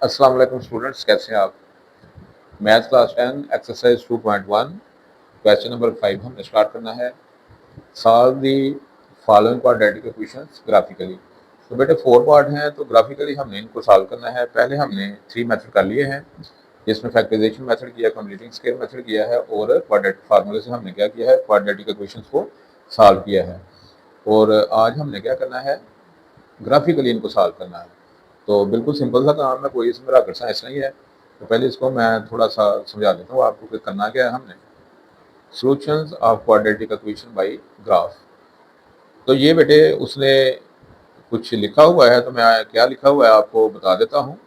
अस्सलाम वालेकुम स्टूडेंट्स, कैसे हैं आप? Math class 10 exercise 2.1 question number 5 हमने स्टार्ट करना है। Solve the following quadratic equations graphically. तो बेटे 4 पार्ट हैं, तो ग्राफिकली हमने इनको सॉल्व करना है। पहले हमने 3 मेथड कर लिए हैं, जिसमें फैक्टराइजेशन मेथड किया, कंप्लीटिंग स्केयर मेथड किया है और क्वाड्रेटिक फार्मूले से हमने क्या किया है, क्वाड्रेटिक इक्वेशंस को सॉल्व किया है। और आज हमने क्या करना है, ग्राफिकली इनको सॉल्व करना है। तो बिल्कुल सिंपल सा काम है, कोई इसमें रॉकेट साइंस नहीं है। तो पहले इसको मैं थोड़ा सा समझा देता हूँ आपको कि करना क्या है हमने। Solutions of quadratic equation by graph. तो ये बेटे उसने कुछ लिखा हुआ है, तो मैं क्या लिखा हुआ है आपको बता देता हूँ।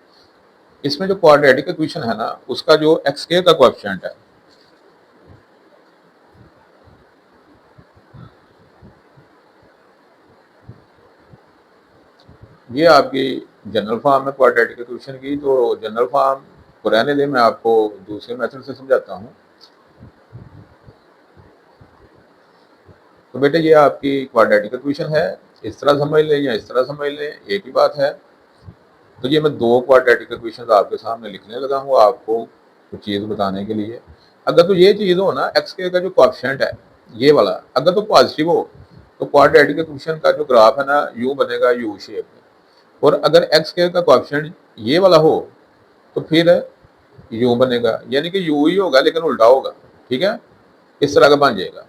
इसमें जो क्वाड्रेटिक इक्वेशन है ना, उसका जो एक्स के का कोएफिशिएंट है, ये आपकी जनरल फॉर्म है क्वाड्रेटिक इक्वेशन की। तो जनरल फॉर्म को रहने दें, मैं आपको दूसरे मेथड से समझाता हूँ। तो बेटे ये आपकी क्वाड्रेटिक इक्वेशन है, इस तरह समझ लें या इस तरह समझ लें, एक ही बात है। तो ये मैं दो क्वाड्रेटिक इक्वेशंस आपके सामने लिखने लगा हूँ आपको कुछ चीज़ बताने के लिए। अगर तो ये चीज़ हो ना, एक्स के का जो कोएफिशिएंट है ये वाला अगर तो पॉजिटिव हो, तो क्वाड्रेटिक इक्वेशन का जो ग्राफ है ना, यू बनेगा, यू शेप में। और अगर एक्स के का कोएफिशिएंट ये वाला हो, तो फिर यू बनेगा, यानी कि यू ही होगा लेकिन उल्टा होगा। ठीक है, इस तरह का बन जाएगा।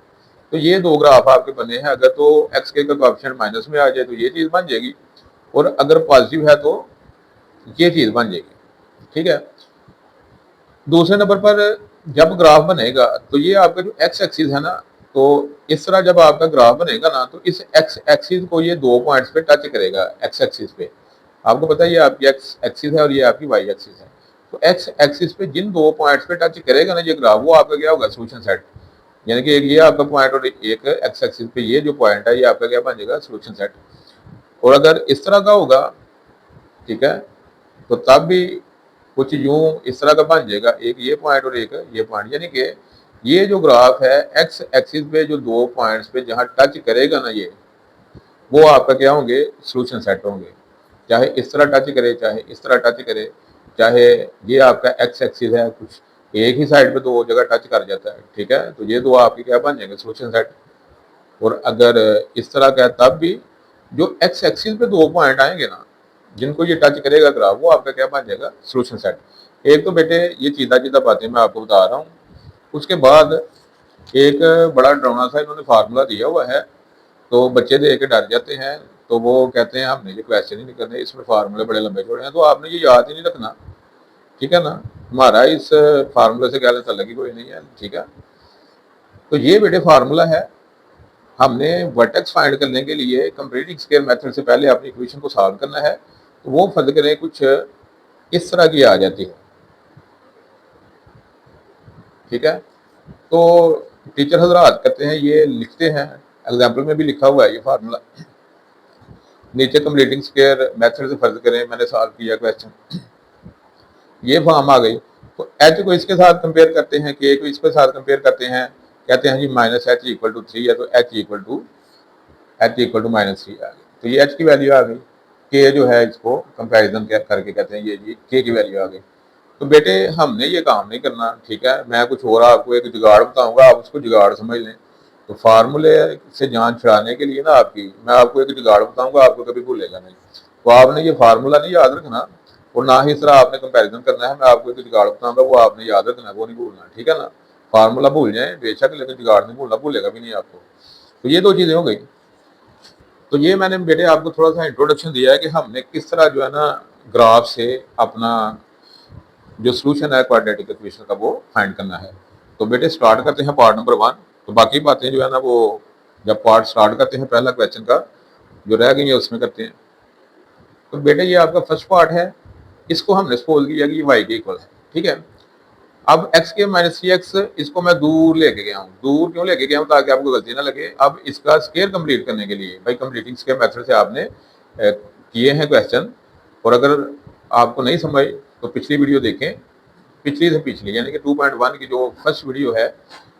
तो ये दो ग्राफ आपके बने हैं। अगर तो एक्स के का कोएफिशिएंट माइनस में आ जाए तो ये चीज़ बन जाएगी, और अगर पॉजिटिव है तो ये चीज़ बन जाएगी। ठीक है, दूसरे नंबर पर जब ग्राफ बनेगा तो ये आपका जो एक्स एक्सिस है ना, तो इस तरह जब आपका ग्राफ बनेगा ना, तो इस एक्स एक्सिस को ये दो पॉइंट्स पे टच करेगा। एक्स एक्सिस पे आपको पता है ये आपकी एक्स एक्सिस है और ये आपकी वाई एक्सिस है। तो एक्स एक्सिस पे जिन दो पॉइंट्स पे टच करेगा ना ये ग्राफ, वो आपका क्या होगा, सोल्यूशन सेट। यानी कि एक ये आपका पॉइंट और एक एक्स एक्सिस पे ये जो पॉइंट है, ये आपका क्या बन जाएगा, सोल्यूशन सेट। और अगर इस तरह का होगा, ठीक है, तो तब भी कुछ यूं इस तरह का बन जाएगा, एक ये पॉइंट और एक ये पॉइंट। यानी कि ये जो ग्राफ है एक्स एक्सिस पे जो दो पॉइंट्स पे जहां टच करेगा ना, ये वो आपका क्या होंगे, सॉल्यूशन सेट होंगे। चाहे इस तरह टच करे, चाहे इस तरह टच करे, चाहे ये आपका एक्स एक्सिस है, कुछ एक ही साइड पे दो जगह टच कर जाता है। ठीक है, तो ये दो आपके क्या बन जाएंगे, सॉल्यूशन सेट। और अगर इस तरह का है तब भी जो एक्स एक्सिस पे दो पॉइंट आएंगे ना, जिनको ये टच करेगा ग्राफ, वो आपका क्या बन जाएगा, सॉल्यूशन सेट। एक तो बेटे ये सीधा सीधा बातें मैं आपको बता रहा हूँ। उसके बाद एक बड़ा डरावना सा इन्होंने फार्मूला दिया हुआ है, तो बच्चे देख के डर जाते हैं। तो वो कहते हैं हमने ये क्वेश्चन ही नहीं करने, इसमें फार्मूले बड़े लंबे चौड़े हैं, तो आपने ये याद ही नहीं रखना। ठीक है ना, हमारा इस फार्मूले से क्या लेता लगी कोई नहीं है। ठीक है, तो ये बेटे फार्मूला है। हमने वर्टेक्स फाइंड करने के लिए कंप्लीटिंग स्केयर मेथड से पहले अपनी इक्वेशन को सॉल्व करना है। तो वो फर्ज करें कुछ इस तरह की आ जाती है। ठीक है, तो टीचर हजरात कहते हैं, ये लिखते हैं, एग्जाम्पल में भी लिखा हुआ है ये फार्मूला। नीचे कंप्लीटिंग स्केयर मेथड से फर्ज करें मैंने सॉल्व किया क्वेश्चन, ये फॉर्म आ गई। तो एच को इसके साथ कंपेयर करते हैं, के को इसके साथ कंपेयर करते हैं, कहते हैं जी माइनस एच इक्वल टू 3 है, तो एच इक्वल टू माइनस 3 आ गई। तो ये एच की वैल्यू आ गई। के जो है इसको कंपेरिजन करके कहते हैं ये जी के की वैल्यू आ गई। तो बेटे हमने ये काम नहीं करना। ठीक है, मैं कुछ और आपको एक जुगाड़ बताऊंगा, आप उसको जुगाड़ समझ लें। तो फार्मूले से जान छुड़ाने के लिए ना आपकी, मैं आपको एक जुगाड़ बताऊंगा, आपको कभी भूलेगा नहीं। तो आपने ये फार्मूला नहीं याद रखना, और ना ही इस तरह आपने कंपैरिजन करना है। मैं आपको एक जुगाड़ बताऊंगा, वो आपने याद रखना है, वो नहीं भूलना। ठीक है ना, फार्मूला भूल जाए बेशक, लेकिन जुगाड़ नहीं भूलना, भूलेगा भी नहीं आपको। तो ये दो चीज़ें हो गई। तो ये मैंने बेटे आपको थोड़ा सा इंट्रोडक्शन दिया है कि हमने किस तरह जो है ना, ग्राफ से अपना जो सोल्यूशन है क्वाड्रेटिक इक्वेशन का वो फाइंड करना है। तो बेटे स्टार्ट करते हैं पार्ट नंबर 1। तो बाकी बातें जो है ना, वो जब पार्ट स्टार्ट करते हैं पहला क्वेश्चन का जो रह गई है उसमें करते हैं। तो बेटे ये आपका फर्स्ट पार्ट है, इसको हमने सपोज किया कि ये वाई के इक्वल है। ठीक है, अब एक्स के माइनस थ्री एक्स, इसको मैं दूर लेके गया हूँ। दूर क्यों लेके गया हूँ, ताकि आपको गलती ना लगे। अब इसका स्केयर कंप्लीट करने के लिए भाई कंप्लीटिंग स्केयर मेथड से आपने किए हैं क्वेश्चन। और अगर आपको नहीं समझ तो पिछली वीडियो देखें, पिछली से पिछली, यानी कि 2.1 की जो फर्स्ट वीडियो है,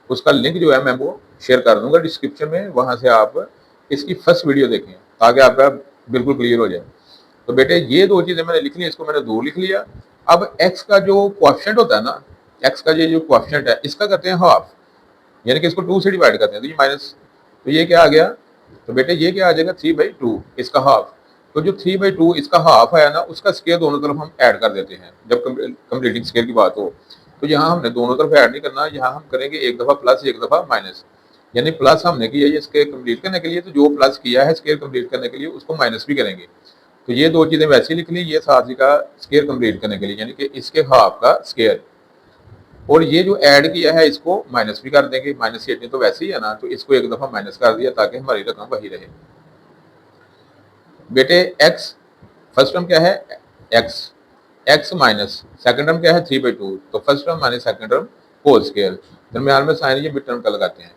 उसका लिंक जो है मैं वो शेयर कर दूंगा डिस्क्रिप्शन में, वहां से आप इसकी फर्स्ट वीडियो देखें ताकि आपका बिल्कुल क्लियर हो जाए। तो बेटे ये दो चीज़ें मैंने लिख ली, इसको मैंने दूर लिख लिया, अब x का जो कोएफिशिएंट होता है ना, x का ये जो कोएफिशिएंट है इसका करते हैं हाफ, यानी कि इसको 2 से डिवाइड करते हैं, तो ये माइनस, तो ये क्या आ गया, तो बेटे ये क्या आ जाएगा 3/2 इसका हाफ। तो जो 3/2 इसका हाफ आया ना, उसका स्केयर दोनों तरफ हम ऐड कर देते हैं जब कंप्लीटिंग स्केयर की बात हो। तो यहाँ हमने दोनों तरफ ऐड नहीं करना, यहाँ हम करेंगे एक दफ़ा प्लस एक दफ़ा माइनस, यानी प्लस हमने किया ये स्केयर कंप्लीट करने के लिए, तो जो प्लस किया है स्केयर कंप्लीट करने के लिए उसको माइनस भी करेंगे। तो ये दो चीज़ें वैसे ही लिख ली, ये साथ ही का स्केयर कंप्लीट करने के लिए, यानी कि इसके हाफ का स्केयर, और ये जो ऐड किया है इसको माइनस भी कर देंगे, -18 तो वैसे ही है ना, तो इसको एक दफ़ा माइनस कर दिया ताकि हमारी रकम वही रहे। बेटे x फर्स्ट टर्म क्या है, x माइनस सेकंड टर्म क्या है 3/2, तो first term minus second term whole square, दरमियान में साइन ये मिड टर्म का लगाते हैं,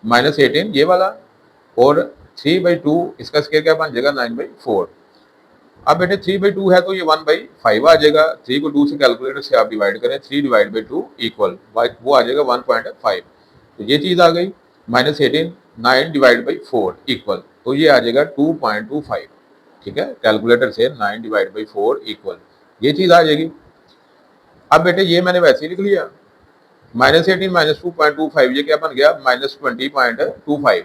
-18 ये वाला, और 3/2 इसका स्केयर क्या बन जाएगा 9/4। अब बेटे 3/2 है तो ये 1/5 आ जाएगा, 3 को 2 से कैलकुलेटर से आप डिवाइड करें, 3/2 इक्वल वो आ जाएगा 1.5, तो ये चीज़ आ गई, -18 9/4 इक्वल, तो ये आ जाएगा 2.25, ठीक है, कैलकुलेटर से 9/4 इक्वल ये चीज़ आ जाएगी। अब बेटे ये मैंने वैसे ही लिख लिया, -18 -2.25 ये क्या बन गया -20.25।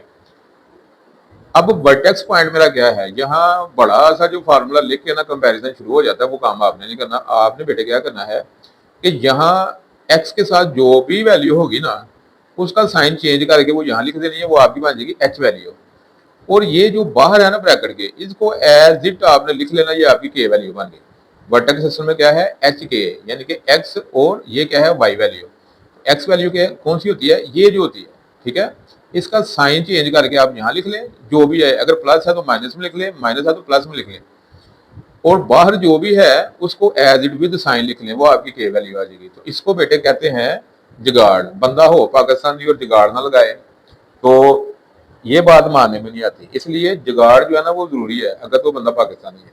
अब वर्टेक्स पॉइंट मेरा क्या है, यहाँ बड़ा सा जो फार्मूला लिख के ना कंपैरिजन शुरू हो जाता है, वो काम आपने नहीं करना। आपने बेटे क्या करना है कि यहाँ x के साथ जो भी वैल्यू होगी ना, उसका साइन चेंज करके वो यहाँ लिख देनी है, वो आपकी बन जाएगी h वैल्यू, और ये जो बाहर है ना ब्रैकेट के, इसको एज इट आपने लिख लेना, ये आपकी k वैल्यू बन गई। वर्टेक्स सिस्टम में क्या है HK, यानी कि x, और ये क्या है y वैल्यू। x वैल्यू के कौन सी होती है, ये जो होती है, ठीक है, इसका साइन चेंज करके आप यहाँ लिख लें, जो भी है, अगर प्लस है तो माइनस में लिख लें, माइनस है तो प्लस में लिख लें, और बाहर जो भी है उसको एज इट विद साइन लिख लें, वो आपकी के वैल्यू आ जाएगी। तो इसको बेटे कहते हैं जुगाड़। बंदा हो पाकिस्तानी और जुगाड़ ना लगाए तो ये बात मानने में नहीं आती, इसलिए जुगाड़ जो है ना वो जरूरी है अगर तो बंदा पाकिस्तानी है।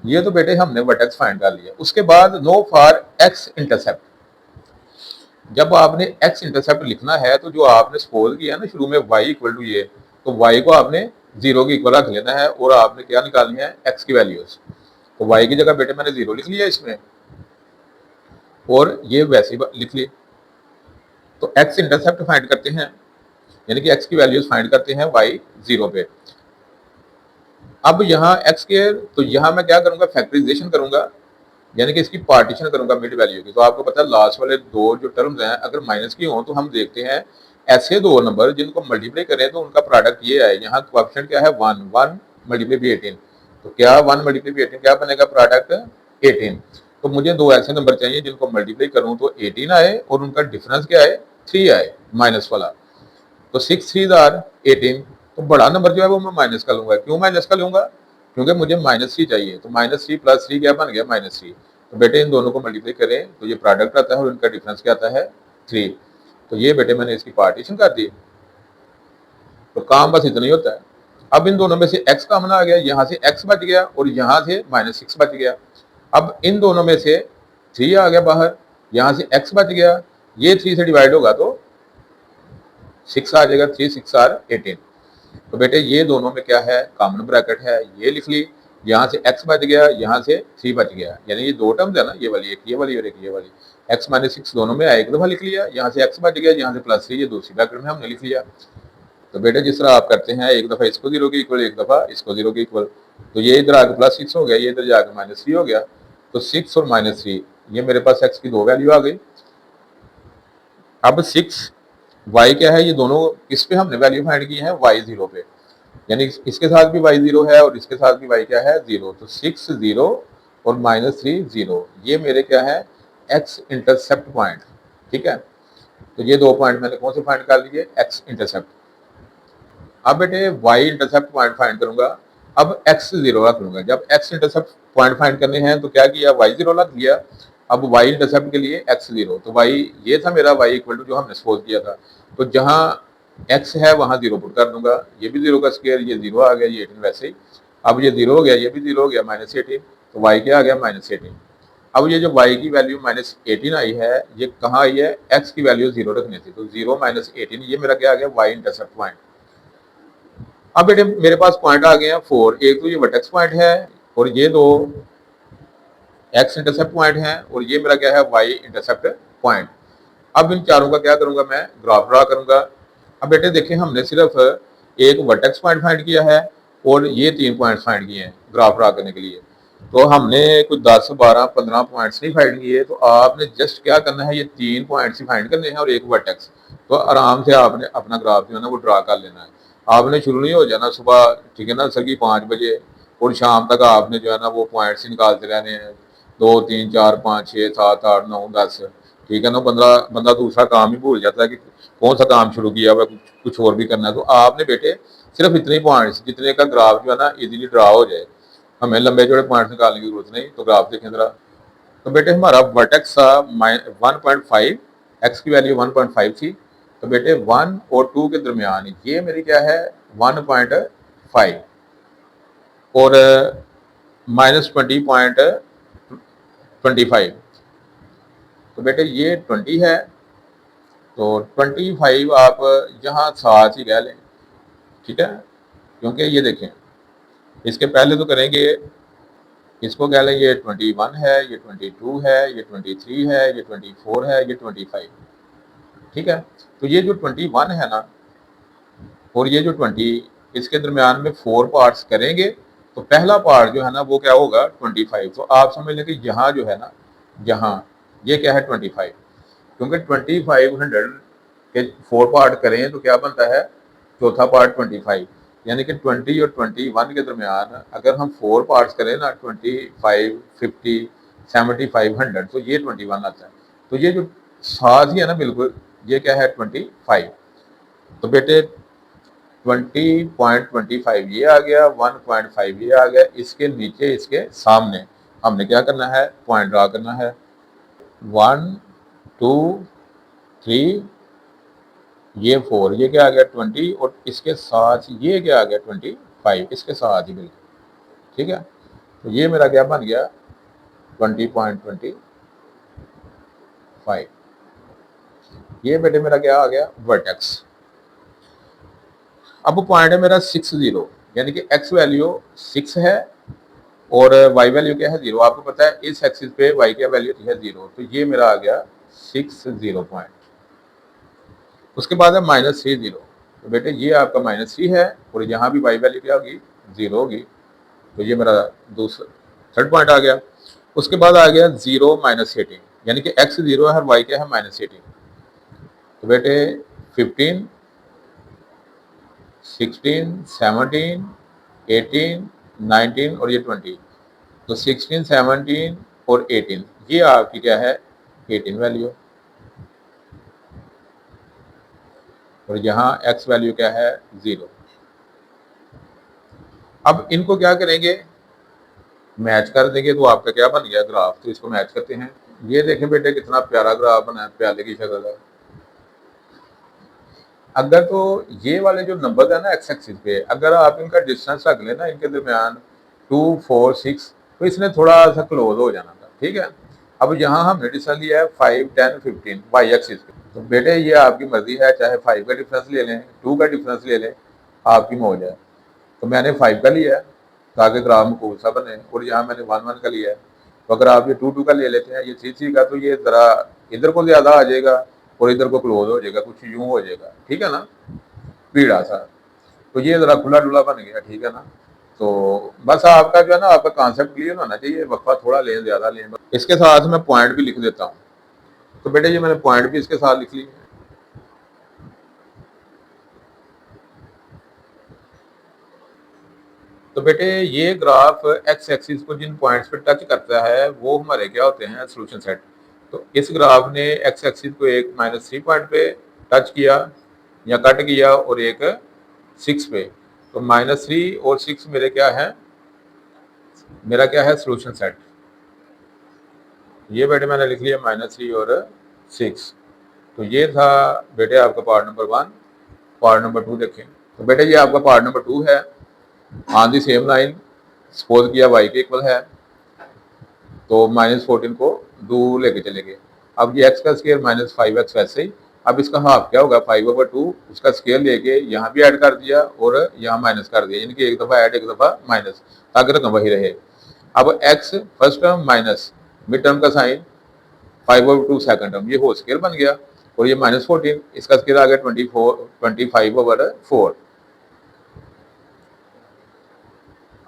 ये तो बेटे हमने वर्टेक्स फाइंड कर लिया। उसके बाद नो फॉर एक्स इंटरसेप्ट, जब आपने x इंटरसेप्ट लिखना है तो जो आपने सपोज किया ना शुरू में y इक्वल टू ये, तो y को आपने 0 के इक्वल रख लेना है, और आपने क्या निकालनी है x की वैल्यूज। तो y की जगह बेटे मैंने 0 लिख लिया इसमें, और ये वैसे ही लिख ली। तो x इंटरसेप्ट फाइंड करते हैं, यानी कि x की वैल्यूज फाइंड करते हैं y 0 पे। अब यहाँ x के, तो यहाँ मैं क्या करूंगा, फैक्टराइजेशन करूंगा, यानी कि इसकी पार्टीशन करूंगा मिड वैल्यू की। तो आपको पता है लास्ट वाले दो जो टर्म्स हैं अगर माइनस की हो तो हम देखते हैं ऐसे दो नंबर जिनको मल्टीप्लाई करें तो उनका प्रोडक्ट ये है। यहाँ कोएफिशिएंट क्या है 1, 1 मल्टीप्लाई बाई 18, तो क्या 1 मल्टीप्लाई बाई 18 क्या बनेगा, प्रोडक्ट 18। तो मुझे दो ऐसे नंबर चाहिए जिनको मल्टीप्लाई करूँ तो 18 आए और उनका डिफरेंस क्या है 3 आए माइनस वाला। तो 6 3 आर 18, तो बड़ा नंबर जो है वो मैं माइनस का लूंगा। क्यों माइनस का लूंगा, क्योंकि मुझे -3 चाहिए। तो -3 + 3 क्या बन गया -3। तो बेटे इन दोनों को मल्टीप्लाई करें तो ये प्रोडक्ट आता है और इनका डिफरेंस क्या आता है 3। तो ये बेटे मैंने इसकी पार्टीशन कर दी। तो काम बस इतना ही होता है। अब इन दोनों में से x कॉमन आ गया, यहाँ से x बच गया और यहाँ से -6 बच गया। अब इन दोनों में से 3 आ गया बाहर, यहाँ से x बच गया, ये 3 से डिवाइड होगा तो 6 आ जाएगा, 3 6 आर 18। तो बेटे ये दोनों में क्या है कॉमन ब्रैकेट है, ये लिख ली। यहाँ से x बच गया, यहाँ से 3 बच गया, यानी ये दो टर्म्स है ना, ये वाली एक ये वाली और एक ये वाली। x -6 दोनों में एक दफा लिख लिया, यहाँ से x बच गया, यहाँ से +3 ये दूसरी ब्रैकेट में हमने लिख लिया। तो बेटे जिस तरह आप करते हैं एक दफा इसको 0 के इक्वल, एक दफा इसको 0 के इक्वल, तो ये इधर आके +6 हो गया, ये इधर जाकर -3 हो गया। तो 6 और -3 ये मेरे पास x की दो वैल्यू आ गई। अब 6 y क्या है, ये दोनों किस पे हमने वैल्यू फाइंड की है y 0 पे, यानी इसके साथ भी y 0 है और इसके साथ भी y क्या है 0। तो 6 0 और -3 0, ये मेरे क्या है x इंटरसेप्ट पॉइंट, ठीक है। तो ये दो पॉइंट मैंने कौन से फाइंड कर लिए, x इंटरसेप्ट। अब बेटे y इंटरसेप्ट पॉइंट फाइंड करूंगा, अब x 0 रख लूंगा। जब x इंटरसेप्ट पॉइंट फाइंड करने हैं तो क्या किया, y 0 रख लिया। अब y इंटरसेप्ट के लिए x 0, तो y ये था मेरा y इक्वल टू जो हमने सपोज किया था। तो जहाँ x है वहाँ 0 पुट कर दूंगा, ये भी 0 का स्क्वायर, ये 0 आ गया, ये 18 वैसे ही। अब ये 0 हो गया, ये भी 0 हो गया, -18, तो y क्या आ गया -18। अब ये जो y की वैल्यू -18 आई है, ये कहाँ आई है, x की वैल्यू 0 रखनी थी, तो 0 -18 ये मेरा क्या आ गया y इंटरसेप्ट पॉइंट। अब बेटे मेरे पास पॉइंट आ गए हैं 4, एक तो ये वर्टेक्स पॉइंट है और ये दो एक्स इंटरसेप्ट पॉइंट है और ये मेरा क्या है वाई इंटरसेप्ट पॉइंट। अब इन चारों का क्या करूंगा, मैं ग्राफ ड्रा करूंगा। अब बेटे देखिए हमने सिर्फ एक वर्टेक्स पॉइंट फाइंड किया है और ये 3 पॉइंट्स फाइंड किए हैं ग्राफ ड्रा करने के लिए। तो हमने कुछ 10 12 15 पॉइंट्स नहीं फाइंड किए, तो आपने जस्ट क्या करना है, ये 3 पॉइंट्स ही फाइंड करने हैं और एक वर्टेक्स। तो आराम से आपने अपना ग्राफ जो है ना वो ड्रा कर लेना है। आपने शुरू नहीं हो जाना सुबह, ठीक है ना, सर की 5 बजे और शाम तक आपने जो है ना वो पॉइंट्स ही निकालते रहने हैं, 2 3 4 5 6 7 8 9 10, ठीक है ना। बंदा दूसरा काम ही भूल जाता है कि कौन सा काम शुरू किया हुआ, कुछ और भी करना है। तो आपने बेटे सिर्फ इतने पॉइंट्स जितने का ग्राफ जो है ना इजीली ड्रा हो जाए, हमें लंबे चौड़े पॉइंट्स निकालने की जरूरत नहीं। तो ग्राफ देखें जरा। तो बेटे हमारा वर्टेक्स था 1.5, एक्स की वैल्यू 1.5 थी। तो बेटे 1 और 2 के दरमियान ये मेरी क्या है 1.5 और -20.25। तो बेटे ये 20 है, तो 25 आप यहाँ साथ ही कह लें, ठीक है। क्योंकि ये देखें इसके पहले तो करेंगे, इसको कह लें ये 21 है, ये 22 है, ये 23 है, ये 24 है, ये 25, ठीक है। तो ये जो 21 है ना और ये जो 20, इसके दरमियान में 4 पार्ट्स करेंगे तो पहला पार्ट जो है ना वो क्या होगा 25। तो आप समझ लें कि यहाँ जो है ना, यहाँ ये क्या है 25, क्योंकि 2500 के 4 पार्ट करें तो क्या बनता है चौथा पार्ट 25, यानी कि 20 और 21 के दरमियान अगर हम 4 पार्ट्स करें ना 25 50 75 100, तो ये 21 आता है। तो ये जो साथ ही है ना बिल्कुल, ये क्या है 25। तो बेटे 20.25 ये आ गया, 1.5 ये आ गया, इसके नीचे इसके सामने हमने क्या करना है पॉइंट ड्रा करना है। 1 2 3 ये 4, ये क्या आ गया 20 और इसके साथ ये क्या आ गया 25, इसके साथ ही बिल्कुल, ठीक है। तो ये मेरा क्या बन गया 20.25। ये बेटे मेरा क्या आ गया वर्टेक्स। अब पॉइंट है मेरा 60, यानी कि एक्स वैल्यू 6 है और वाई वैल्यू क्या है 0। आपको पता है इस एक्सिस पे वाई की वैल्यू है 0, तो ये मेरा आ गया 60 पॉइंट। उसके बाद है -30, तो बेटे ये आपका -3 है और यहाँ भी वाई वैल्यू क्या होगी 0 होगी। तो ये मेरा दूसरा थर्ड पॉइंट आ गया। उसके बाद आ गया 0 -18, यानी कि एक्स 0 है और वाई क्या है -18। तो बेटे 15 16 17 18 19 और ये 20, तो 16 17 और 18 ये आपकी क्या है 18 वैल्यू, और यहाँ x वैल्यू क्या है 0। अब इनको क्या करेंगे मैच कर देंगे, तो आपका क्या बन गया ग्राफ। तो इसको मैच करते हैं। ये देखें बेटे कितना प्यारा ग्राफ बना है, प्याले की शक्ल का। अगर तो ये वाले जो नंबर है ना एक्स एक्सिस पे, अगर आप इनका डिस्टेंस रख लेना इनके दरमियान 2 4 6, तो इसने थोड़ा सा क्लोज हो जाना था, ठीक है। अब यहाँ हमने डिस्टेंस लिया है 5 10 15 वाई एक्सिस पे। तो बेटे ये आपकी मर्जी है, चाहे 5 का डिफरेंस ले लें 2 का डिफरेंस ले लें, आपकी मौज है। तो मैंने 5 का लिया है ताकि ग्राफ मकबूल सा बने, और यहाँ मैंने 1 1 का लिया है। तो अगर आप ये 2 2 का ले लेते हैं, ये 3 3 का, तो ये ज़रा इधर को ज़्यादा आ जाएगा और इधर को क्लोज हो जाएगा, कुछ यूं हो जाएगा, ठीक है ना, पीड़ा सा। तो ये ज़रा खुला डुला बन गया, ठीक है ना। तो बस आपका जो है ना आपका कॉन्सेप्ट क्लियर होना चाहिए, वक्फा थोड़ा लें ज़्यादा लें। इसके साथ मैं पॉइंट भी लिख देता हूँ। तो बेटे ये मैंने पॉइंट भी इसके साथ लिख ली। तो बेटे ये ग्राफ एक्स एक्सिस को जिन पॉइंट्स पे टच करता है वो हमारे क्या होते हैं सोल्यूशन सेट। तो इस ग्राफ ने एक्स एक्सिस को एक -3 पॉइंट पे टच किया या कट किया और एक 6 पे। तो -3 और 6 मेरे क्या है, मेरा क्या है सोल्यूशन सेट। ये बेटे मैंने लिख लिया -3 और 6। तो ये था बेटे आपका पार्ट नंबर 1। पार्ट नंबर 2 देखें। तो बेटे ये आपका पार्ट नंबर 2 है। On the same line suppose किया y के इक्वल है, तो -14 को दूर लेके चले गए। अब ये x का स्केयर -5x वैसे ही। अब इसका हाफ क्या होगा 5/2, उसका स्केयर लेके यहाँ भी ऐड कर दिया और यहाँ माइनस कर दिया, यानी कि एक दफ़ा ऐड एक दफ़ा माइनस, ताकि रकम वही रहे। अब x first term minus mid term का साइन 5/2 सेकंड टर्म, ये होल स्केयर बन गया। और ये -14, इसका स्केयर आ गया 25/4।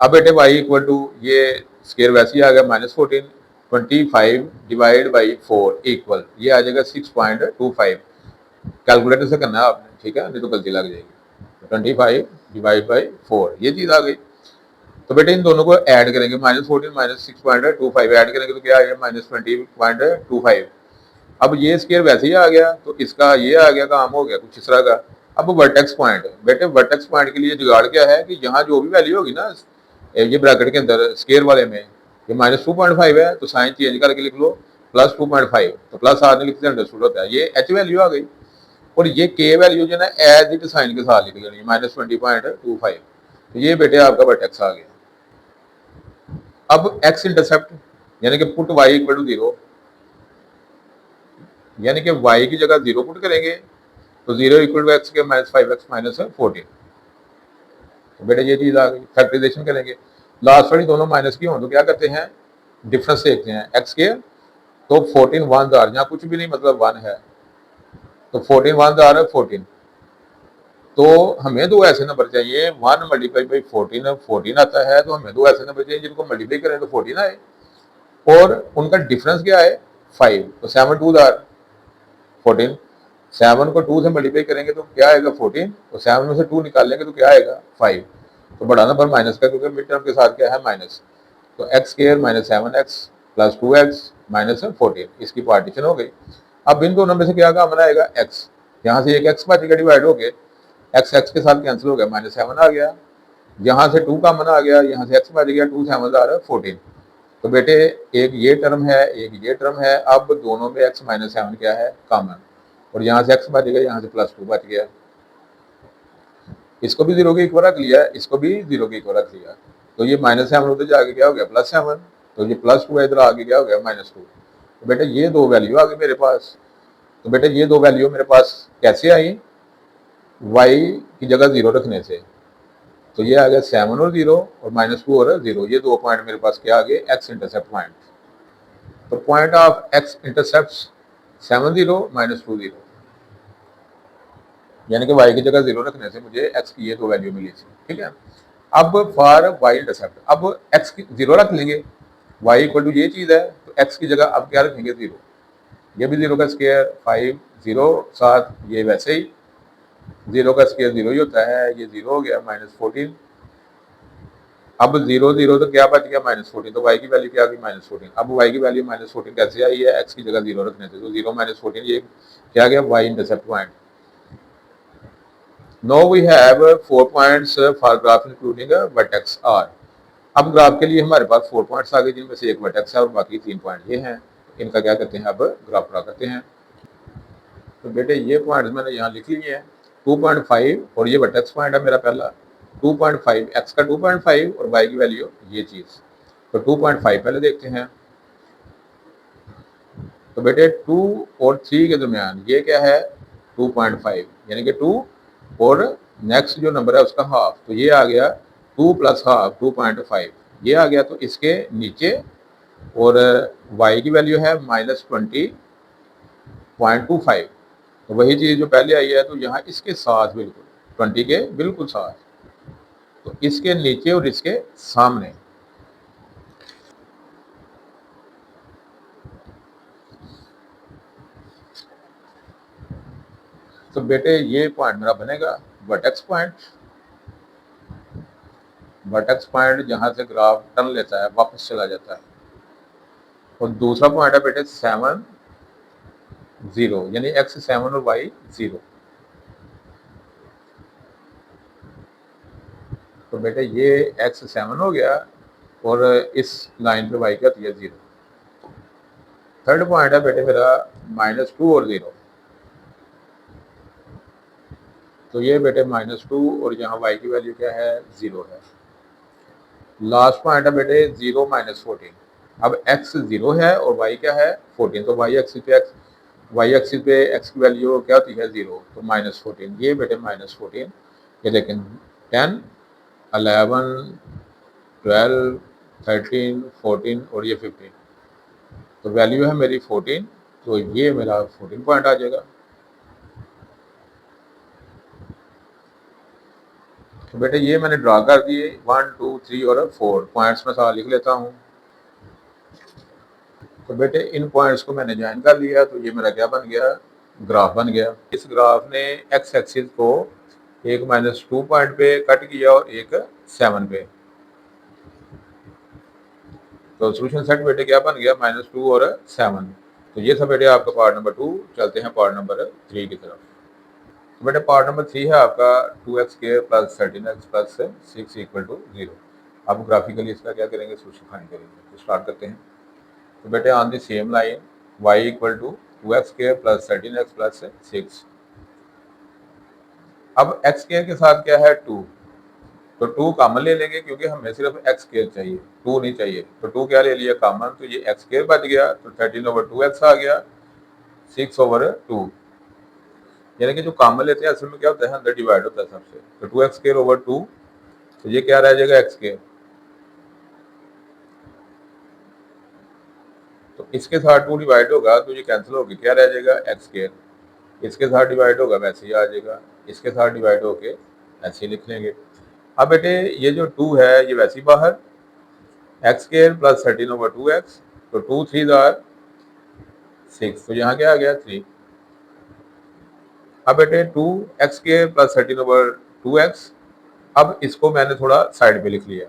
अब बेटे y इक्वल टू ये स्केयर वैसे ही आ गया -14, 25/4 इक्वल ये आ जाएगा 6.25। कैलकुलेटर से करना है आपने, ठीक है, नहीं तो गलती लग जाएगी। 25/4 ये चीज़ आ गई। तो बेटे इन दोनों को ऐड करेंगे, -14 -6.25 ऐड करेंगे तो क्या आ गया -20.25। अब ये स्केयर वैसे ही आ गया तो इसका ये आ गया, काम हो गया कुछ इस तरह का। अब वर्टेक्स पॉइंट, बेटे वर्टेक्स पॉइंट के लिए जुगाड़ क्या है कि यहाँ जो भी वैल्यू होगी ना ये ब्रैकेट के अंदर स्केयर वाले में, ये -2.5 है तो साइन चेंज करके लिख लो +2.5, तो प्लस आने लिखते हैं अंडरस्टूड होता है, ये एच वैल्यू आ गई। और ये के वैल्यू जो है ना एज इट साइन के साथ लिख लेनी -20.25। तो ये बेटे आपका वर्टेक्स आ गया। अब एक्स इंटरसेप्ट यानी कि पुट y इक्वल टू 0, यानी कि y की जगह 0 पुट करेंगे तो 0 इक्वल टू एक्स के -5x - 14। तो बेटा ये चीज़ आ गई। फैक्टराइजेशन करेंगे, लास्ट वाली दोनों माइनस की हों तो क्या करते हैं, डिफरेंस देखते हैं एक्स के। तो 14 1 दार, यहाँ कुछ भी नहीं मतलब 1 है, तो 14 1 दार है 14। तो हमें दो ऐसे नंबर चाहिए, 1 मल्टीप्लाई बाई 14 आता है, तो हमें दो ऐसे नंबर चाहिए जिनको मल्टीप्लाई करें तो 14 आए, और उनका डिफरेंस क्या है 5। तो 7 2 दार 14, 7 को 2 से मल्टीप्लाई करेंगे तो क्या आएगा 14, और 7 में से 2 निकाल लेंगे तो क्या आएगा 5। तो बड़ा नंबर माइनस का, क्योंकि मिड टर्म के साथ क्या है माइनस। तो एक्स स्क्वायर -7x + 2x - 14, इसकी पार्टीशन हो गई। अब इन दोनों में से क्या कॉमन आएगा x, यहाँ से एक x बच गया डिवाइड हो गए, x x के साथ कैंसिल हो गया, -7 आ गया। यहाँ से 2 कॉमन आ गया, यहाँ से x बच गया, 2 7 आ रहा है 14। तो बेटे एक ये टर्म है एक ये टर्म है, अब दोनों में x -7 क्या है कॉमन, और यहाँ से x बच गया, यहाँ से +2 बच गया। इसको भी 0 के इक्वल रख लिया, इसको भी 0 के इक्वल रख लिया। तो ये -7 होते जाके क्या हो गया +7, तो ये +2 इधर आगे क्या हो गया -2। तो बेटे ये दो वैल्यू आ गई मेरे पास। तो बेटे ये दो वैल्यू मेरे पास कैसे आई, y की जगह 0 रखने से। तो ये आ गया 7 और 0 और -2 और 0, ये दो पॉइंट मेरे पास क्या आ गए एक्स इंटरसेप्ट पॉइंट। तो पॉइंट ऑफ एक्स इंटरसेप्ट 7 0 -2 0, यानी कि y की जगह 0 रखने से मुझे x की ये दो वैल्यू मिली थी, ठीक है। अब फॉर y इंटरसेप्ट, अब x की 0 रख लेंगे, y इक्वल टू ये चीज़ है, तो x की जगह अब क्या रखेंगे 0, ये भी 0 का स्क्वायर 5 0 7, ये वैसे ही 0 का स्क्वायर 0 ही होता है, ये 0 हो गया -14। अब 0 0 तो क्या बच गया -14, तो y की वैल्यू क्या आ गई -14। अब y की वैल्यू -14 कैसे आई है, x की जगह 0 रखने से, तो 0 -14 ये क्या गया y intercept point. Now we have 4 points for graph including vertex R। अब ग्राफ के लिए हमारे पास 4 पॉइंट्स आ गए, जिनमें से एक वर्टेक्स है और बाकी 3 पॉइंट ये हैं। इनका क्या करते हैं, अब ग्राफ ड्रा करते हैं। तो बेटे ये पॉइंट्स मैंने यहाँ लिख लिए हैं 2.5, और ये वर्टेक्स पॉइंट है मेरा पहला 2.5, एक्स का 2.5 और वाई की वैल्यू ये चीज़। तो 2.5 पहले देखते हैं। तो बेटे 2 और 3 के दरमियान ये क्या है 2.5, यानी कि 2 और नेक्स्ट जो नंबर है उसका हाफ, तो ये आ गया 2 + हाफ 2.5 ये आ गया। तो इसके नीचे और y की वैल्यू है -20.25, तो वही चीज़ जो पहले आई है, तो यहाँ इसके साथ बिल्कुल 20 के बिल्कुल साथ, तो इसके नीचे और इसके सामने। तो बेटे ये पॉइंट मेरा बनेगा वर्टेक्स पॉइंट। वर्टेक्स पॉइंट जहाँ से ग्राफ टर्न लेता है वापस चला जाता है। और दूसरा पॉइंट है बेटे 7 0, यानी x 7 और y 0। तो बेटे ये x 7 हो गया और इस लाइन पे y क्या होती है 0। थर्ड पॉइंट है बेटे मेरा -2 और 0, तो ये बेटे -2 और यहाँ y की वैल्यू क्या है 0 है। लास्ट पॉइंट है बेटे 0 -14। अब x 0 है और y क्या है 14, तो y एक्सिस पे x की वैल्यू क्या होती है 0, तो -14, ये बेटे -14, ये देखें 10 11 12 13 14 और ये 15। तो वैल्यू है मेरी 14, तो ये मेरा 14 पॉइंट आ जाएगा। तो बेटे ये मैंने ड्रा कर दिए 1 2 3 और 4 पॉइंट्स में सारा लिख लेता हूँ। तो बेटे इन पॉइंट्स को मैंने ज्वाइन कर लिया, तो ये मेरा क्या बन गया, ग्राफ बन गया। इस ग्राफ ने एक्स एक्सिस को एक -2 पॉइंट पे कट किया और एक 7 पे। तो सोल्यूशन सेट बेटे क्या बन गया, -2 और 7। तो ये था बेटे आपका पार्ट नंबर 2। चलते हैं पार्ट नंबर 3 की तरफ। तो बेटे पार्ट नंबर 3 है आपका 2x² + 13x + 6 = 0। अब ग्राफिकली इसका क्या करेंगे, सोल्यूशन फाइंड करेंगे। तो स्टार्ट करते हैं। तो बेटे on the same line y = 2x² + 13x + 6। अब x² के साथ क्या है 2, तो 2 कॉमन ले लेंगे क्योंकि हमें सिर्फ x² चाहिए, 2 नहीं चाहिए। तो 2 क्या ले लिया कॉमन, तो ये x² बच गया। तो 13/2x आ गया 6/2। यानी कि जो कॉमन लेते हैं असल में क्या होता है, अंदर डिवाइड होता है सबसे। तो 2x²/2, तो ये क्या रह जाएगा x²। तो इसके साथ 2 डिवाइड होगा तो ये कैंसिल होगी, क्या रह जाएगा x²। इसके साथ डिवाइड होगा वैसे ही आ जाएगा, इसके साथ डिवाइड होके ऐसे ही लिख लेंगे। अब बेटे ये जो 2 है ये वैसे ही बाहर, x² + 13/2x, तो 2 3 आर 6, तो यहाँ क्या आ गया 3। अब बेटे 2x² + 13/2x, अब इसको मैंने थोड़ा साइड पे लिख लिया।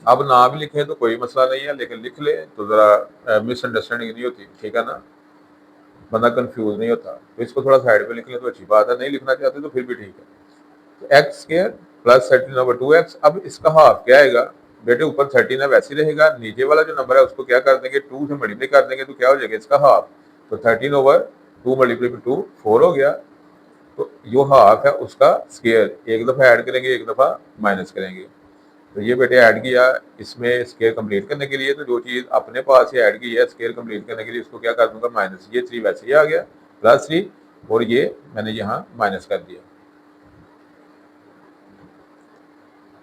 अब ना भी लिखे तो कोई मसला नहीं है, लेकिन लिख ले तो ज़रा मिसअंडरस्टैंडिंग नहीं होती, ठीक है ना, बंदा कंफ्यूज नहीं होता। तो इसको थोड़ा साइड पे लिख ले तो अच्छी बात है, नहीं लिखना चाहते तो फिर भी ठीक है। तो x² + 13/2x, अब इसका हाफ क्या आएगा बेटे, ऊपर 13 है वैसे ही रहेगा, नीचे वाला जो नंबर है उसको क्या कर देंगे 2 से मल्टीप्लाई कर देंगे, तो क्या हो जाएगा इसका हाफ। तो 13/2 × 2 4 हो गया। तो जो हाफ है उसका स्क्वायर एक दफ़ा ऐड करेंगे, एक दफ़ा माइनस करेंगे। तो ये बेटे ऐड किया इसमें स्क्वायर कंप्लीट करने के लिए, तो जो चीज़ अपने पास ही ऐड की है स्क्वायर कंप्लीट करने के लिए उसको क्या कर दूंगा माइनस। ये 3 वैसे ही आ गया +3, और ये मैंने यहाँ माइनस कर दिया।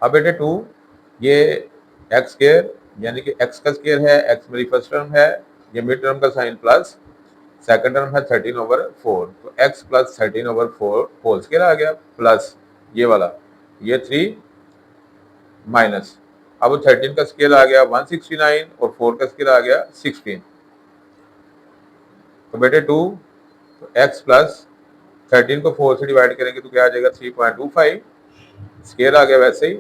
अब बेटे 2, ये x² यानी कि x का स्क्वायर है, x मेरी फर्स्ट टर्म है, ये मिड टर्म का साइन प्लस सेकंड टर्म है 13/4, तो x + 13/4 होल स्क्वायर आ गया, प्लस ये वाला ये 3 माइनस। अब 13 का स्क्वायर आ गया 169 और 4 का स्क्वायर आ गया 16। तो बेटे 2, तो x + 13 को 4 से डिवाइड करेंगे तो क्या आ जाएगा 3.25, स्क्वायर आ गया वैसे ही।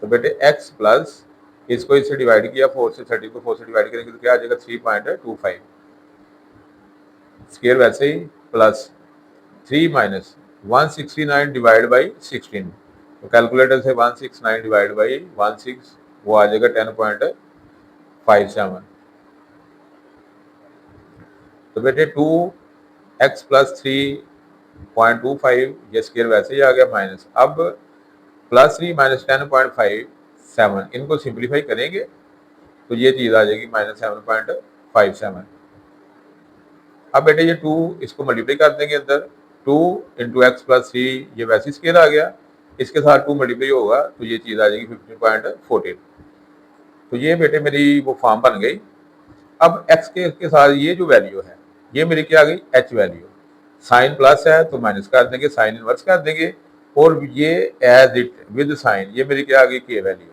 तो बेटे x प्लस इसको इससे डिवाइड किया 4 से, 13 को 4 से डिवाइड करेंगे तो क्या आ जाएगा 3.25, स्क्वायर वैसे ही, प्लस 3 माइनस 169 डिवाइड बाई 16। तो कैलकुलेटर से 169 डिवाइड बाई 16 वो आ जाएगा 10.57। तो बेटे 2x + 3.25 ये स्क्वायर वैसे ही आ गया माइनस। अब +3 - 10.57 इनको सिंप्लीफाई करेंगे तो ये चीज़ आ जाएगी -7.57। अब बेटे ये 2 इसको मल्टीप्लाई कर देंगे अंदर, 2 × x + 3 ये वैसे स्क्वायर आ गया, इसके साथ 2 मल्टीप्लाई होगा तो ये चीज़ आ जाएगी 15.14। तो ये बेटे मेरी वो फॉर्म बन गई। अब x के साथ ये जो वैल्यू है ये मेरी क्या आ गई h वैल्यू। साइन प्लस है तो माइनस कर देंगे, साइन इनवर्स कर देंगे, और ये एज इट विद साइन ये मेरी क्या आ गई k वैल्यू।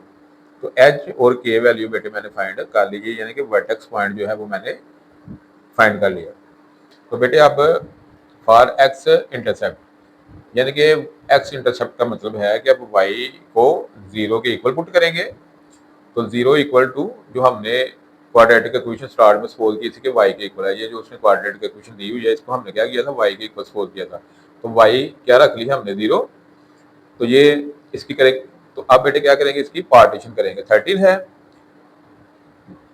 तो h और k वैल्यू बेटे मैंने फाइंड कर लीजिए, यानी कि वर्टेक्स पॉइंट जो है वो मैंने फाइंड कर लिया। तो बेटे अब फॉर x इंटरसेप्ट, यानी कि x इंटरसेप्ट का मतलब है कि अब y को 0 के इक्वल पुट करेंगे। तो 0 = जो हमने क्वाड्रेटिक इक्वेशन स्टार्ट में सपोज की थी कि y के इक्वल है, ये जो उसने क्वाड्रेटिक इक्वेशन दी हुई है इसको हमने क्या किया था y के इक्वल सपोज किया था। तो y क्या रख ली हमने 0, तो ये इसकी करेंगे। तो अब बेटे क्या करेंगे इसकी पार्टीशन करेंगे। 13 है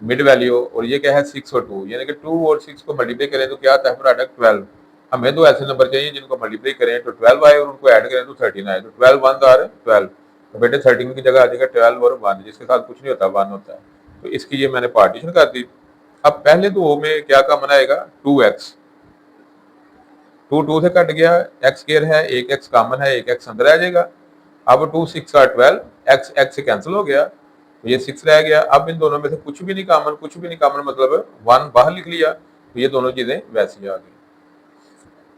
मिड वैल्यू और ये क्या है 6 और 2, यानी कि 2 और 6 को मल्टीप्लाई करें तो क्या आता है प्रोडक्ट 12। हमें तो ऐसे नंबर चाहिए जिनको मल्टीप्लाई करें तो 12 आए और उनको ऐड करें तो 13 आए। तो 12 1 आर 12, तो बेटे 13 की जगह आ जाएगा 12 और 1, जिसके साथ कुछ नहीं होता 1 होता है। तो इसकी ये मैंने पार्टीशन कर दी। अब पहले दो में क्या कॉमन आएगा 2x, 2 से कट गया, x स्क्वायर है, एक x कॉमन है, एक x अंदर आ जाएगा। अब 2 6 12, x से कैंसिल हो गया, तो ये 6 रह गया। अब इन दोनों में से कुछ भी नहीं कॉमन, कुछ भी नहीं कॉमन मतलब 1 बाहर लिख लिया, तो ये दोनों चीजें वैसी आ गई।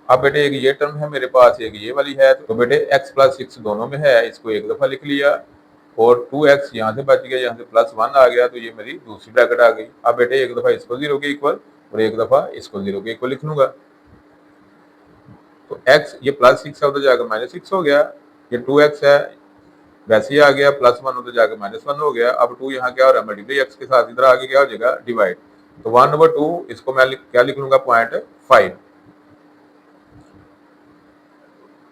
अब बेटे एक ये टर्म है मेरे पास, एक ये वाली है, तो बेटे x प्लस 6 दोनों में है, इसको एक दफा लिख लिया और 2x यहाँ से बच गया, यहाँ से +1 आ गया, तो ये मेरी दूसरी ब्रैकेट आ गई। अब बेटे एक दफा इसको 0 के इक्वल और एक दफा इसको 0 के इक्वल लिख लूंगा, तो x ये +6 है उधर जाकर -6 हो गया, ये 2x है वैसे ही आ गया, +1 उधर जाकर -1 हो गया। अब 2 यहाँ क्या हो रहा है, मल्टीप्लाई x के साथ, इधर आगे क्या हो जाएगा, डिवाइड, तो 1/2 इसको मैं क्या लिख लूंगा, 0.5।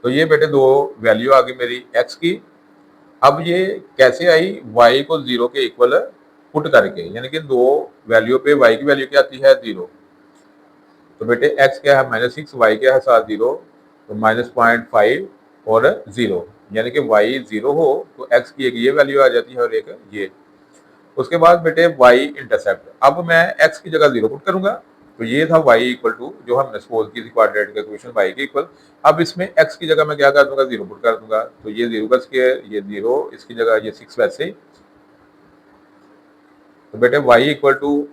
तो ये बेटे दो वैल्यू आ गई मेरी x की। अब ये कैसे आई, y को 0 के इक्वल पुट करके, यानी कि दो वैल्यू पे y की वैल्यू क्या आती है, 0। तो बेटे x क्या है -6, y क्या है साथ 0, तो -0.5 और 0, यानी कि y 0 हो तो x की एक ये वैल्यू आ जाती है और एक ये। उसके बाद बेटे y इंटरसेप्ट, अब मैं x की जगह 0 पुट करूंगा, तो ये था y इक्वल टू जो हमने सपोज की थी क्वाड्रेटिक इक्वेशन y के इक्वल। अब इसमें x की जगह मैं क्या कर दूंगा, 0 पुट कर दूंगा, तो ये 0 का स्क्वायर, ये 0, इसकी जगह ये 6 वैसे ही। तो बेटे y इक्वल टू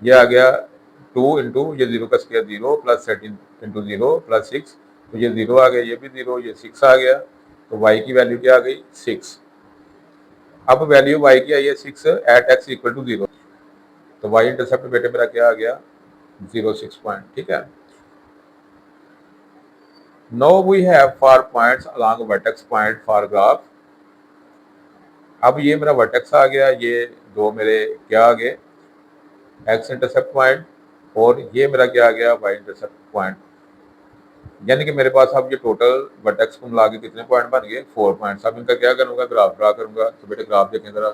ये आ गया 2 इंटू ये 0 का स्क्वायर 0 प्लस 13 इंटू 0 प्लस 6, तो ये 0 आ गया, ये भी 0, ये 6 आ गया, तो y की वैल्यू क्या आ गई, 6। अब वैल्यू y की आई है 6 एट x इक्वल टू 0, तो y इंटरसेप्ट बेटे मेरा क्या आ गया, 0.6 पॉइंट, ठीक है। Now we have four points along vertex point for graph. अब ये मेरा वर्टेक्स आ गया, ये दो मेरे क्या आ गए, x इंटरसेप्ट पॉइंट, और ये मेरा क्या आ गया, y इंटरसेप्ट पॉइंट, यानी कि मेरे पास अब ये टोटल वर्टेक्स को मिला के कितने पॉइंट बन गए, 4 पॉइंट्स। अब इनका क्या करूंगा, ग्राफ ड्रा करूंगा। तो बेटे ग्राफ देखें जरा,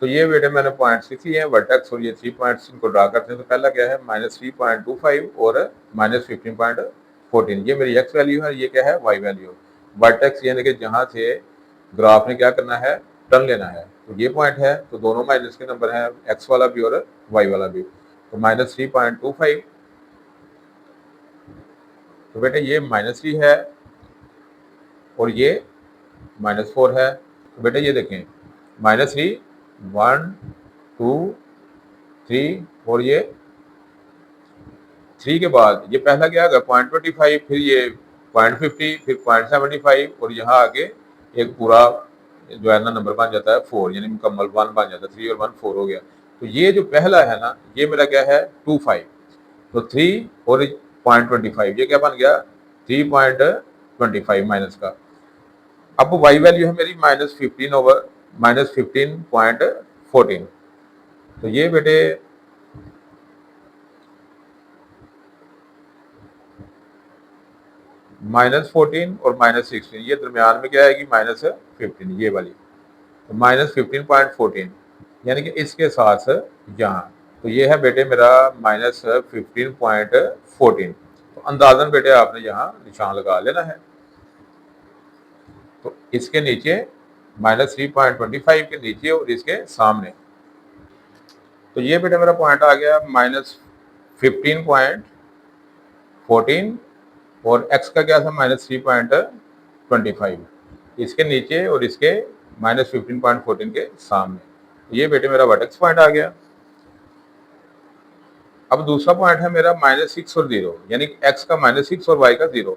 तो ये बेटे मैंने पॉइंट्स लिखी है वर्टेक्स, और ये 3 पॉइंट्स इनको ड्रा करते हैं। तो पहला क्या है, -3.25 और -15.14, ये मेरी x वैल्यू है, ये क्या है, y वैल्यू। वर्टेक्स यानी कि जहां से ग्राफ ने क्या करना है, टर्न लेना है, तो ये पॉइंट है, तो दोनों माइनस के नंबर है, x वाला भी और y वाला भी, तो -3.25, तो बेटे ये -3 है और ये -4 है। तो बेटे ये देखें, -3, 1 2 3, और ये 3 के बाद ये पहला क्या होगा, 0.25, फिर ये 0.50, फिर 0.75, और यहाँ आगे एक पूरा जो है ना नंबर बन जाता है 4, यानी मुकम्मल 1 बन जाता है, 3 और 1 4 हो गया। तो ये जो पहला है ना, ये मेरा क्या है, 25, तो 3 और 0.25, ये क्या बन गया, 3.25 माइनस का। अब y वैल्यू है मेरी -15 ओवर -15.14, तो ये बेटे -14 और -16, ये दरमियान में क्या आएगी, -15, ये वाली, तो -15.14, यानी कि इसके साथ यहाँ, तो ये है बेटे मेरा -15.14। तो अंदाजन बेटे आपने यहाँ निशान लगा लेना है। तो इसके नीचे -3.25 के नीचे और इसके सामने, तो ये बेटा मेरा पॉइंट आ गया -15.14, और x का क्या था, -3.25, इसके नीचे और इसके -15.14 के सामने, तो ये बेटे मेरा वर्टेक्स पॉइंट आ गया। अब दूसरा पॉइंट है मेरा -6 और 0, यानी x का -6 और y का 0,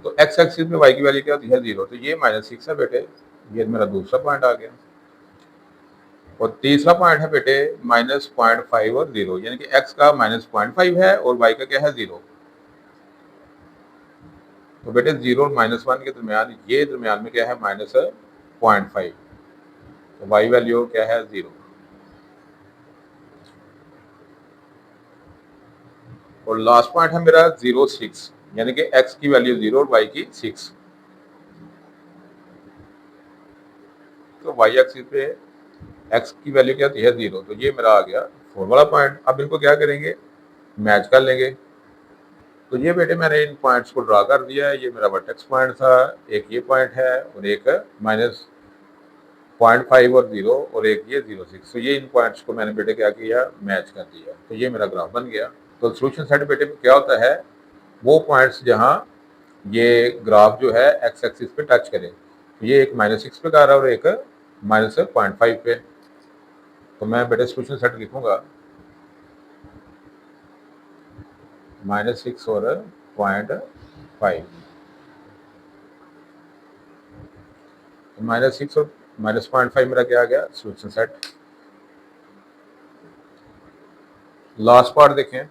तो x एक्सिस में y की वैल्यू क्या होती है, 0, तो ये -6 है बेटे, ये मेरा दूसरा पॉइंट आ गया। और तीसरा पॉइंट है बेटे -0.5 और 0, यानी कि x का -0.5 है और y का क्या है, 0, तो बेटे 0 और -1 के दरमियान, ये दरमियान में क्या है, -0.5, तो y वैल्यू क्या है, 0। और लास्ट पॉइंट है मेरा 0.6, यानी कि x की वैल्यू 0 और y की 6, तो y एक्सिस पे x की वैल्यू क्या होती है, 0, तो ये मेरा आ गया 4 वाला पॉइंट। अब इनको क्या करेंगे, मैच कर लेंगे। तो ये बेटे मैंने इन पॉइंट्स को ड्रा कर दिया है, ये मेरा वर्टेक्स पॉइंट था, एक ये पॉइंट है और एक -0.5 और 0, और एक ये 0.6, तो ये इन पॉइंट्स को मैंने बेटे क्या किया, मैच कर दिया, तो ये मेरा ग्राफ बन गया। तो सोल्यूशन सेट बेटे में क्या होता है, वो पॉइंट्स जहाँ ये ग्राफ जो है एक्स एक्सिस पे टच करे, तो ये एक -6 पे कर रहा है और एक -0.5 पे। तो मैं बेटे सोल्यूशन सेट लिखूंगा -6 और 0.5। -6 और -0.5 मेरा क्या आ गया सोल्यूशन सेट। लास्ट पार्ट देखें।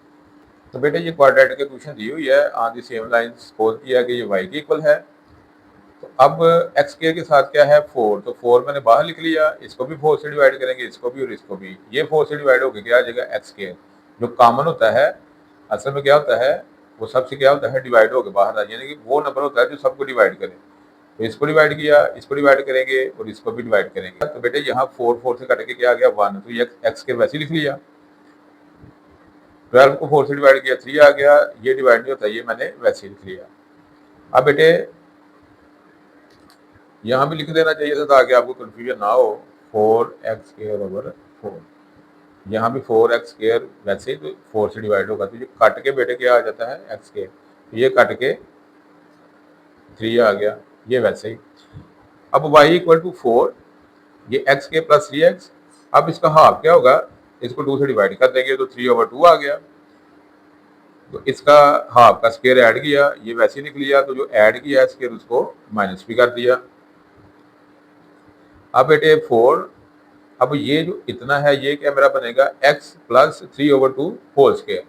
तो बेटे ये क्वाड्रेटिक इक्वेशन दी हुई है on the same line, suppose किया कि ये y के इक्वल है। तो अब x स्क्वायर के साथ क्या है 4, तो 4 मैंने बाहर लिख लिया, इसको भी 4 से डिवाइड करेंगे, इसको भी और इसको भी। ये 4 से डिवाइड होकर क्या आ जाएगा x स्क्वायर। जो कॉमन होता है असल में क्या होता है, वो सबसे क्या होता है डिवाइड होकर बाहर आ जाए, यानी कि वो नंबर होता है जो सबको डिवाइड करे। तो इसको डिवाइड किया, इसको डिवाइड करेंगे और इसको भी डिवाइड करेंगे। तो बेटे यहाँ 4 से कट के क्या आ गया 1, तो ये x स्क्वायर वैसे ही लिख लिया। 12 को 4 से डिवाइड किया 3 आ गया, ये डिवाइड नहीं होता, ये मैंने वैसे ही लिख लिया। अब बेटे यहाँ भी लिख देना चाहिए था ताकि आपको कंफ्यूजन ना हो। 4x स्क्वायर ओवर 4, यहाँ भी 4x स्क्वायर वैसे ही तो 4 से डिवाइड होगा, तो ये कट के बेटे क्या आ जाता है x स्क्वायर, तो ये कट के 3 आ गया, ये वैसे ही। अब y इक्वल टू 4, ये x स्क्वायर प्लस 3x। अब इसका हाफ क्या होगा, इसको 2 से डिवाइड कर देंगे तो 3/2 आ गया। तो इसका हाफ का स्क्वायर ऐड किया, ये वैसे ही लिख लिया, तो जो ऐड किया है स्क्वायर उसको माइनस भी कर दिया। अब बेटे 4, अब ये जो इतना है ये क्या मेरा बनेगा x plus 3/2 whole square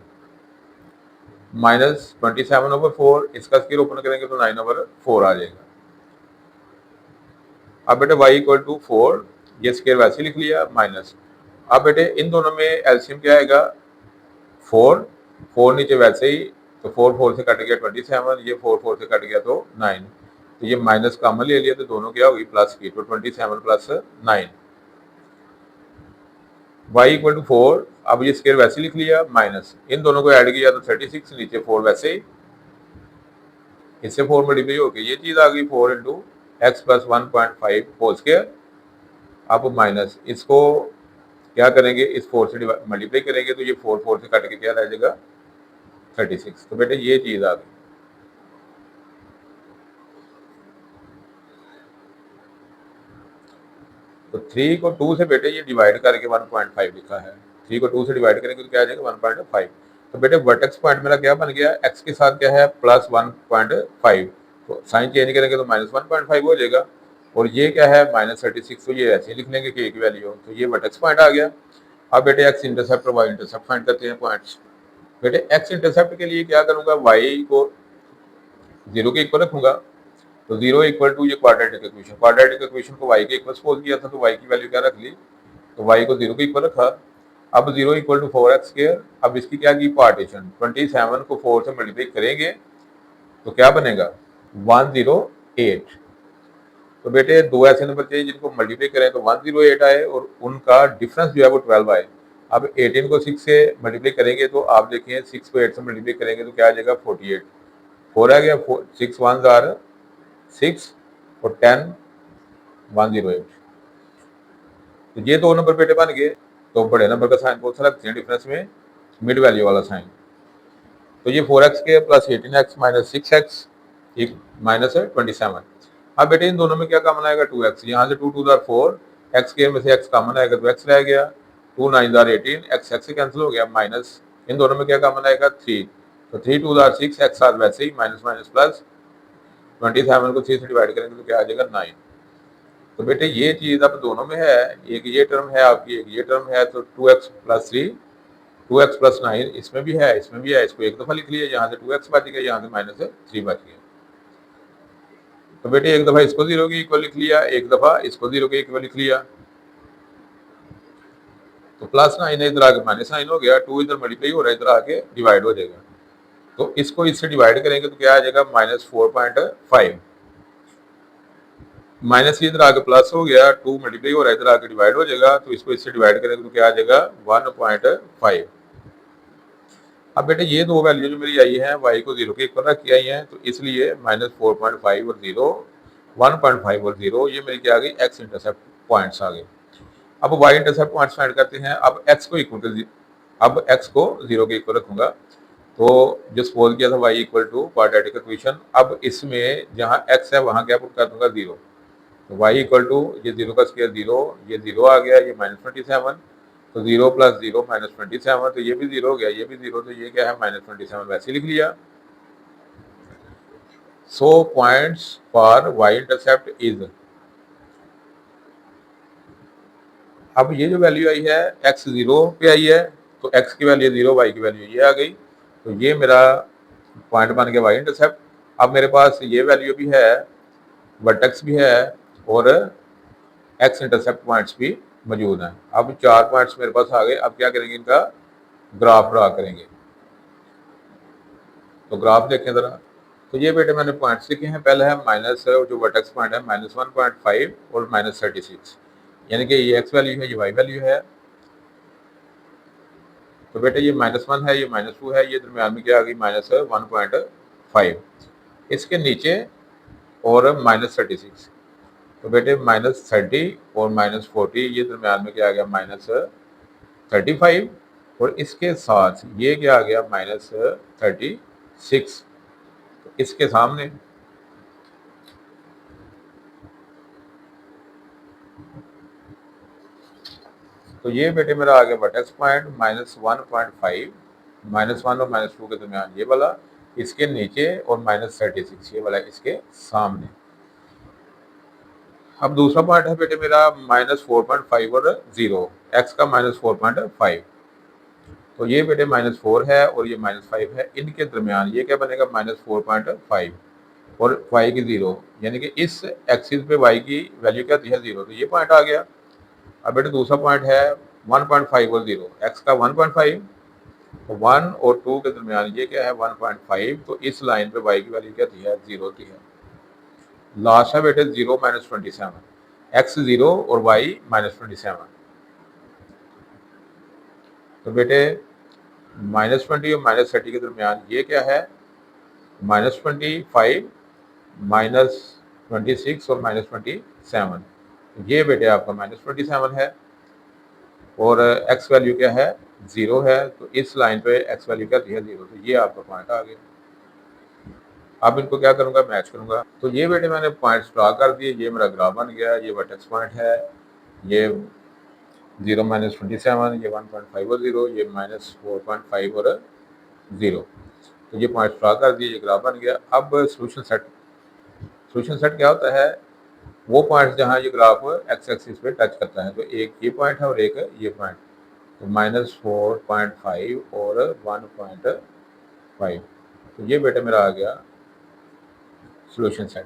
minus 27/4, इसका स्क्वायर ओपन करेंगे तो 9/4 आ जाएगा। अब बेटे y इक्वल टू 4, ये स्क्वायर वैसे ही लिख लिया माइनस। अब बेटे इन दोनों में एलसीएम क्या आएगा 4 नीचे वैसे ही, तो 4 से कट गया 27, ये 4 से कट गया तो 9, तो ये माइनस कॉमन ले लिया तो दोनों क्या होगी प्लस की, तो 27 प्लस 9। y इक्वल टू 4, अब ये स्क्वायर वैसे लिख लिया माइनस, इन दोनों को ऐड किया तो 36, नीचे 4 वैसे ही, इससे 4 मल्टीप्लाई होकर ये चीज आ गई 4 into x plus 1.5 whole square. अब माइनस इसको क्या करेंगे, इस 4 से मल्टीप्लाई करेंगे तो ये 4 से कट के क्या रह जाएगा 36। तो बेटे ये चीज आ गई। तो 3 को 2 से बेटे ये डिवाइड करके 1.5 लिखा है, 3 को 2 से डिवाइड करेंगे तो क्या आ जाएगा 1.5। तो बेटे वर्टेक्स पॉइंट मेरा क्या बन गया, x के साथ क्या है प्लस 1.5, तो साइन चेंज करेंगे तो माइनस 1.5 हो जाएगा, और ये क्या है -36, तो ये ऐसे ही लिख लेंगे कि एक वैल्यू, तो ये वर्टेक्स पॉइंट आ गया। अब बेटे x इंटरसेप्ट और y इंटरसेप्ट फाइंड करते हैं पॉइंट्स। बेटे x इंटरसेप्ट के लिए क्या करूंगा, y को 0 के इक्वल रखूंगा, तो 0 इक्वल टू ये क्वाड्रेटिक इक्वेशन को y के इक्वल सपोज किया था, तो y की वैल्यू क्या रख ली, तो y को 0 के इक्वल रखा। अब 0 इक्वल टू 4x स्क्वायर, अब इसकी क्या की पार्टीशन, 27 को 4 से मल्टीप्लाई करेंगे तो क्या बनेगा 108। तो बेटे दो ऐसे नंबर चाहिए जिनको मल्टीप्लाई करें तो 108 आए और उनका डिफरेंस जो है वो 12 आए। अब 18 को 6 से मल्टीप्लाई करेंगे तो आप देखिए 6 को 8 से मल्टीप्लाई करेंगे तो क्या आ जाएगा 48, 4 आ गया, 6 1 आर 6 और 10 108। तो ये दो नंबर बेटे बन गए। तो बड़े नंबर का साइन कौन सा रखते हैं डिफरेंस में, मिड वैल्यू वाला साइन। तो ये 4x के प्लस 18x माइनस 6x एक माइनस है 27। अब बेटे इन दोनों में क्या कॉमन आएगा 2x, यहाँ से 2 2 4, x के में से x कॉमन आएगा तो x रह गया, 2 9 18, x से कैंसिल हो गया, माइनस इन दोनों में क्या कॉमन आएगा 3, तो 3 2 6, x साथ वैसे ही माइनस माइनस प्लस, 27 को 3 से डिवाइड करेंगे तो क्या आ जाएगा 9। तो बेटे ये चीज अब दोनों में है, एक ये टर्म है आपकी, एक ये टर्म है, तो 2x प्लस 3 2x प्लस 9 इसमें भी है, इसमें भी है, इसको एक दफा लिख लिया, यहाँ से 2x बच गया, यहाँ से माइनस 3 बच गया। तो बेटे एक दफा इसको 0 के इक्वल लिख लिया, एक दफा इसको 0 के इक्वल लिख लिया, तो प्लस 9 इधर आके माइनस 9 हो गया, 2 इधर मल्टीप्लाई हो रहा है, इधर आके डिवाइड हो जाएगा। तो इसको इससे डिवाइड करेंगे तो क्या आ जाएगा -4.5, माइनस इधर आके प्लस हो गया, 2 मल्टीप्लाई हो रहा है, इधर आके डिवाइड हो जाएगा, तो इसको इससे डिवाइड करेंगे तो क्या आ जाएगा 1.5। अब बेटे ये दो वैल्यू जो मेरी आई है y को 0 के इक्वल रख के आई है, तो इसलिए -4.5 और 0 1.5 और 0 ये मेरी क्या आ गई x इंटरसेप्ट पॉइंट्स आ गए। अब y इंटरसेप्ट पॉइंट्स फाइंड करते हैं। अब x को इक्वल टू, अब x को 0 के इक्वल रखूंगा, तो जो सपोज किया था y equal to quadratic equation, अब इसमें जहां x है वहां क्या पुट कर दूंगा 0, तो y इक्वल टू ये 0 का स्क्वायर 0, ये 0 आ गया, ये -27, तो 0 + 0 -27, तो ये भी 0 हो गया, ये भी 0, तो ये क्या है -27, वैसे ही लिख लिया। So points for y intercept is, अब ये जो वैल्यू आई है x 0 पे आई है, तो x की वैल्यू 0, y की वैल्यू ये आ गई, तो ये मेरा पॉइंट बन गया y इंटरसेप्ट। अब मेरे पास ये वैल्यू भी है, वर्टेक्स भी है और एक्स इंटरसेप्ट पॉइंट्स भी मौजूद हैं। अब 4 पॉइंट्स मेरे पास आ गए। अब क्या करेंगे, इनका ग्राफ ड्रा करेंगे। तो ग्राफ देखें ज़रा। तो ये बेटे मैंने पॉइंट्स लिखे हैं। पहला है माइनस, जो वर्टेक्स पॉइंट है -1.5 और -36, यानी कि ये एक्स वैल्यू है, ये वाई वैल्यू है। तो बेटे ये -1 है, ये -2 है, ये दरमियान में क्या आ गई -1.5। इसके नीचे और -36, तो बेटे -30 और -40, ये दरमियान में क्या आ गया -35, और इसके साथ ये क्या आ गया -36, तो इसके सामने तो ये बेटे मेरा आ गया वर्टेक्स पॉइंट -1.5, -1 और -2 के दरमियान ये वाला, इसके नीचे, और -36 ये वाला इसके सामने। अब दूसरा पॉइंट है बेटे मेरा -4.5 और 0, एक्स का -4.5, तो ये बेटे -4 है और ये -5 है, इनके दरमियान ये क्या बनेगा -4.5 और y की 0, यानी कि इस एक्सिस पे y की वैल्यू क्या थी है 0, तो ये पॉइंट आ गया। अब बेटे दूसरा पॉइंट है 1.5 और 0, x का 1.5, तो 1 और 2 के दरमियान ये क्या है 1.5, तो इस लाइन पे y की वैल्यू क्या थी है 0 थी है। लास्ट है बेटे 0 -27, x 0 और y -27, तो बेटे -20 और -30 के दरमियान ये क्या है -25, -26 और -27, ये बेटे आपका -27 है, और x वैल्यू क्या है 0 है, तो इस लाइन पे x वैल्यू क्या थी है 0, तो ये आपका पॉइंट आ गया। अब इनको क्या करूंगा, मैच करूंगा। तो ये बेटे मैंने पॉइंट्स ड्रा कर दिए, ये मेरा ग्राफ बन गया, ये वर्टेक्स पॉइंट है, ये 0 -27, ये 1.5 और 0, ये -4.5 और 0, तो ये पॉइंट्स ड्रा कर दिए, ये ग्राफ बन गया। अब सोल्यूशन सेट क्या होता है, वो पॉइंट्स जहाँ ये ग्राफ एक्स एक्सिस पे टच करता है, तो एक ये पॉइंट है और एक ये पॉइंट, तो -4.5 और 1.5, तो ये बेटे मेरा आ गया सोल्यूशन सेट।